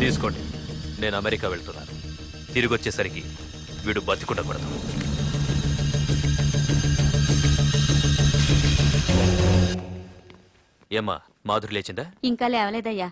తీసుకోండి. నేను అమెరికా వెళ్తున్నాను. తిరిగి వచ్చేసరికి వీడు బతికుండకూడదు. ఏమ్మా, మాధురి లేచిందా? ఇంకా లేవలేదయ్యా.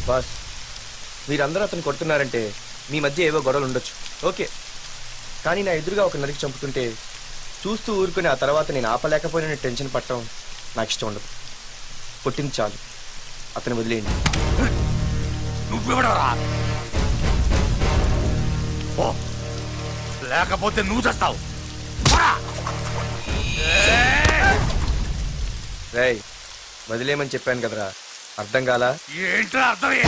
బాస్, మీరందరూ అతను కొడుతున్నారంటే మీ మధ్య ఏవో గొడవలు ఉండొచ్చు, ఓకే. కానీ నా ఎదురుగా ఒక నరికి చంపుతుంటే చూస్తూ ఊరుకుని ఆ తర్వాత నేను ఆపలేకపోయిన టెన్షన్ పట్టడం నాకు ఇష్టం ఉండదు. కొట్టింది చాలు, అతను వదిలేయండి. నువ్వెవడరా? లేకపోతే నువ్వు చేస్తావు. రేయ్, వదిలేయమని చెప్పాను కదరా, అర్థం కాలా? ఏంట్రా అర్థమే?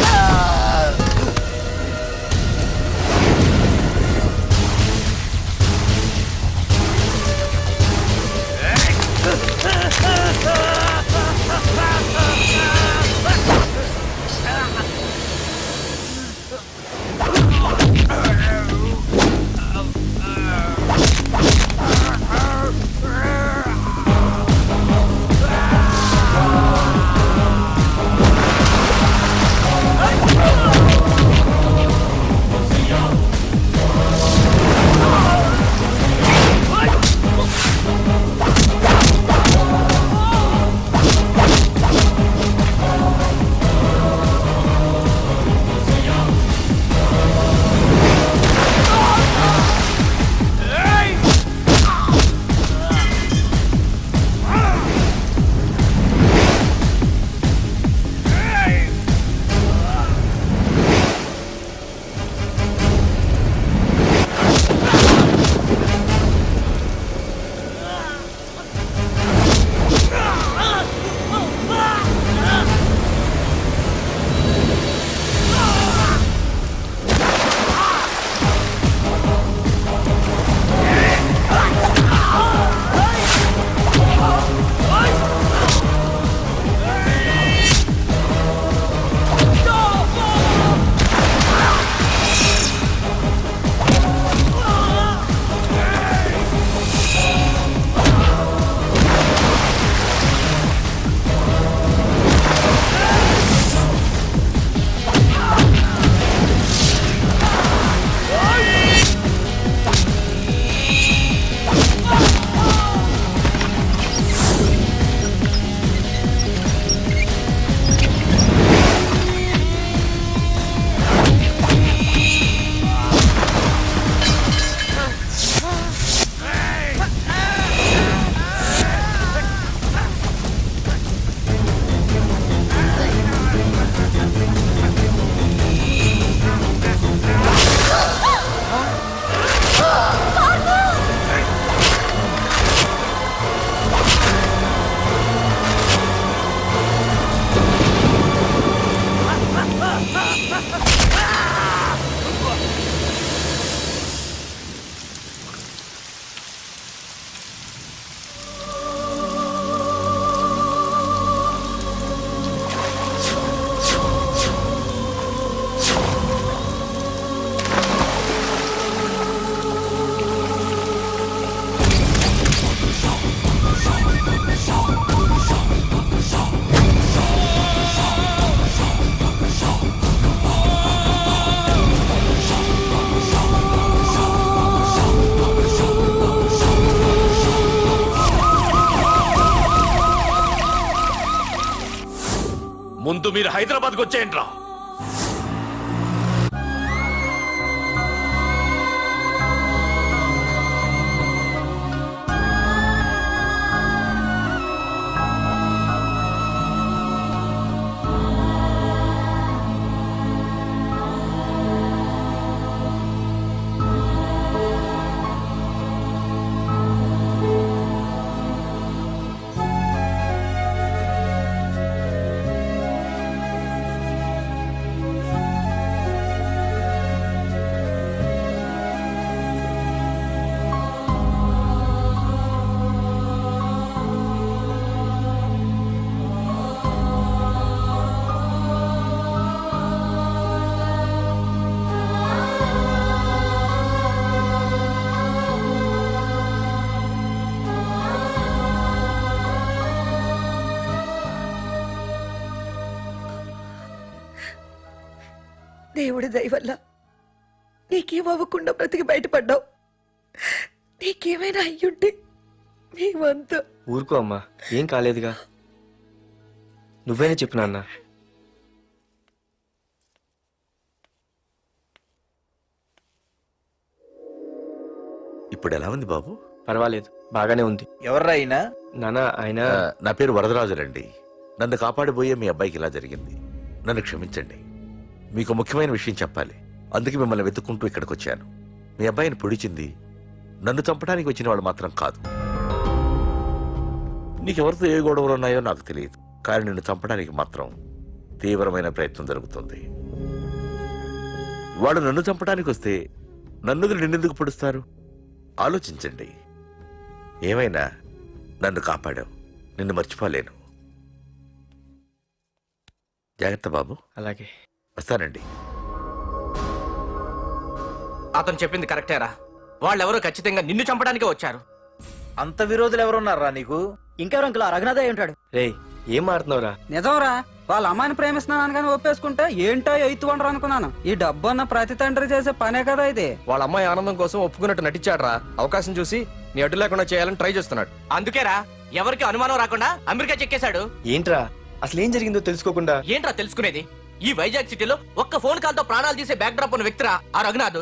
ముందు మీరు హైదరాబాద్కి వచ్చేయండి రా. దేవుడి దయ వల్ల నీకేం అవ్వకుండా బ్రతికి బయటపడ్డావు. నీకేమైనా అయ్యుంటే మేమంతా. ఊరుకో అమ్మా, ఏం కాలేదుగా. నువ్వేనే చెప్పు నాన్న. ఇప్పుడు ఎలా ఉంది బాబు? పర్వాలేదు, బాగానే ఉంది. ఎవర్రా అయినా? నాన్న ఆయన నా పేరు వరదరాజులండి. నన్ను కాపాడిపోయే మీ అబ్బాయికి ఇలా జరిగింది. నన్ను క్షమించండి. మీకు ముఖ్యమైన విషయం చెప్పాలి. అందుకే మిమ్మల్ని వెతుక్కుంటూ ఇక్కడికి వచ్చాను. మీ అబ్బాయిని పొడిచింది నన్ను చంపడానికి వచ్చిన వాడు మాత్రం కాదు. నీకెవరితో ఏ గొడవలు ఉన్నాయో నాకు తెలియదు, కానీ నిన్ను చంపడానికి మాత్రం తీవ్రమైన ప్రయత్నం జరుగుతుంది. వాడు నన్ను చంపడానికి వస్తే నన్ను నిన్నెందుకు పొడుస్తారు? ఆలోచించండి. ఏమైనా నన్ను కాపాడావు, నిన్ను మర్చిపోలేను. జాగ్రత్త బాబు. అలాగే వస్తానండి. అతను చెప్పింది కరెక్టేరా. వాళ్ళెవరో ఖచ్చితంగా నిన్ను చంపడానికే వచ్చారు. అంత విరోధులు ఎవరున్నారా నీకు? ఇంకెవరు అంకుల్? రఘునాథే ఉంటాడు. రేయ్, ఏం మాడుతున్నావురా? నిజంరా, వాళ్ళ అమ్మాయిని ప్రేమిస్తున్నాను కానీ ఒప్పేసుకుంటే ఏంటో ఎయిత్ వండరు అనుకున్నాను. ఈ డబ్బు అన్న ప్రతి తండ్రి చేసే పనే కదా ఇది. వాళ్ళ అమ్మాయి ఆనందం కోసం ఒప్పుకున్నట్టు నటించాడురా. అవకాశం చూసి నీ అడ్డు లేకుండా చేయాలని ట్రై చేస్తున్నాడు. అందుకేరా ఎవరికి అనుమానం రాకుండా అమెరికా చెక్కేశాడు. ఏంట్రా అసలు ఏం జరిగిందో తెలుసుకోకుండా? ఏంట్రా తెలుసుకునేది? ఈ వైజాగ్ సిటీలో ఒక్క ఫోన్ కాల్ తో ప్రాణాలు తీసే బ్యాక్ డ్రాప్ ఉన్న వ్యక్తిరా ఆ రఘునాథ్.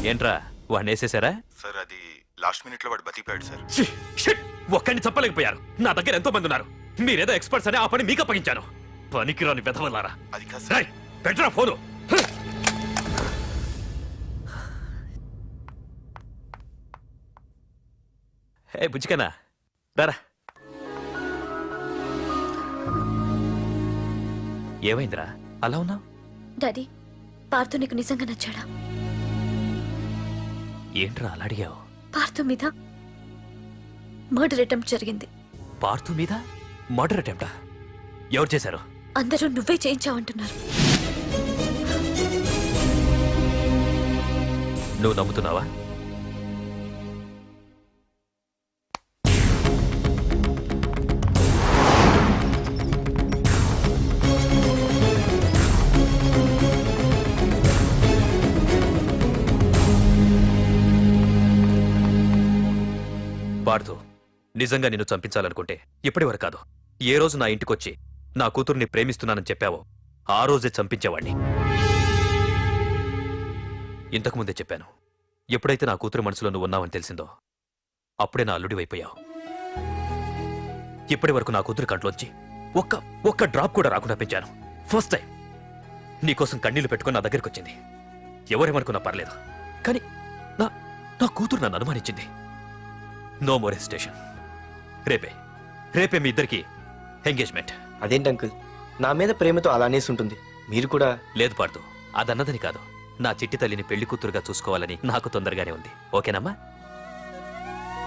ఏంట్రా వాడిని వేసేసారా? సార్ అది లాస్ట్ మినిట్ లో వాడు బతికిపోయాడు సార్. ఒక్కడిని చెప్పలేకపోయారు. నా దగ్గర ఎంతో మంది ఉన్నారు. మీరేదో ఎక్స్పర్ట్స్ అని ఆ పని మీకు అప్పగించాను. పనికిరాని వెధవలారా. అది కాదు సార్. పెట్టరా ఫోను. ఏ బుజ్జికనా రారా. ఏమైందిరా అలా ఉన్నావు? డాడీ, పార్థు నీకు నిజంగా నచ్చాడా? ఏంట్రా అలా అడిగావు? పార్థు మీద మర్డర్ అటెంప్ట్ జరిగింది. పార్థు మీద మర్డర్ అటెంప్టా? ఎవరు చేశారు? అందరూ నువ్వే చేయించావంటున్నారు. నువ్వు నమ్ముతున్నావా? పార్థు, నిజంగా నిన్ను చంపించాలనుకుంటే ఇప్పటి వరకు కాదు, ఏ రోజు నా ఇంటికొచ్చి నా కూతుర్ని ప్రేమిస్తున్నానని చెప్పావో ఆ రోజే చంపించేవాణ్ణి. ఇంతకుముందే చెప్పాను, ఎప్పుడైతే నా కూతురు మనసులో నువ్వు ఉన్నావని తెలిసిందో అప్పుడే నా అల్లుడివైపోయావు. ఇప్పటి వరకు నా కూతురు కంట్లోంచి ఒక్క డ్రాప్ కూడా రాకుండా పెంచాను. ఫస్ట్ టైం నీకోసం కన్నీళ్లు పెట్టుకుని నా దగ్గరికి వచ్చింది. ఎవరేమనుకున్నా పర్లేదు, కానీ నా కూతురు నన్ను అనుమానించింది. No more hesitation. రేపే మీ ఇద్దరికి ఎంగేజ్మెంట్. అదేంటి అంకుల్, నా మీద ప్రేమతో అలానేసి ఉంటుంది. మీరు కూడా? లేదు పార్థు, అదన్నదని కాదు, నా చిట్టి తల్లిని పెళ్లి కూతురుగా చూసుకోవాలని నాకు తొందరగానే ఉంది. ఓకేనమ్మా?